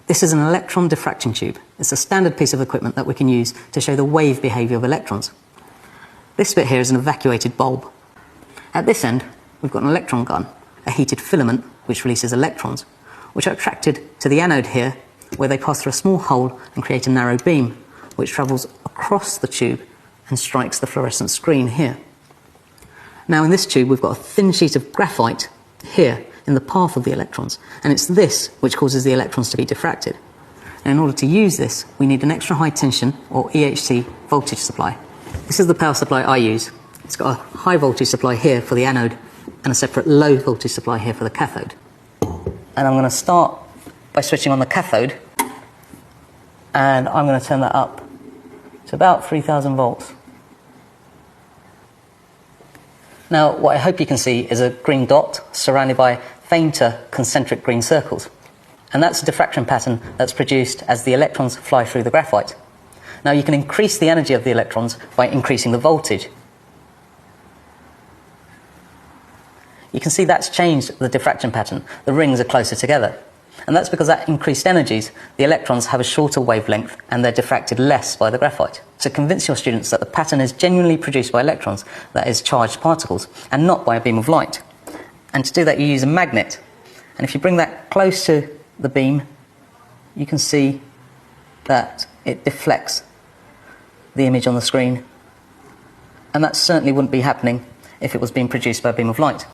This is an electron diffraction tube. It's a standard piece of equipment that we can use to show the wave behaviour of electrons. This bit here is an evacuated bulb. At this end, we've got an electron gun, a heated filament which releases electrons, which are attracted to the anode here, where they pass through a small hole and create a narrow beam, which travels across the tube and strikes the fluorescent screen here. Now in this tube we've got a thin sheet of graphite here in the path of the electrons, and it's this which causes the electrons to be diffracted. And in order to use this, we need an extra high tension, or EHT, voltage supply. This is the power supply I use. It's got a high voltage supply here for the anode and a separate low voltage supply here for the cathode. And I'm going to start by switching on the cathode, and I'm going to turn that up to about 3000 volts. Now what I hope you can see is a green dot surrounded by fainter concentric green circles, and that's a diffraction pattern that's produced as the electrons fly through the graphite. Now you can increase the energy of the electrons by increasing the voltage. You can see that's changed the diffraction pattern. The rings are closer together, and that's because at increased energies the electrons have a shorter wavelength and they're diffracted less by the graphite. So convince your students that the pattern is genuinely produced by electrons, that is charged particles, and not by a beam of light. And to do that you use a magnet, and if you bring that close to the beam you can see that it deflects the image on the screen, and that certainly wouldn't be happening if it was being produced by a beam of light.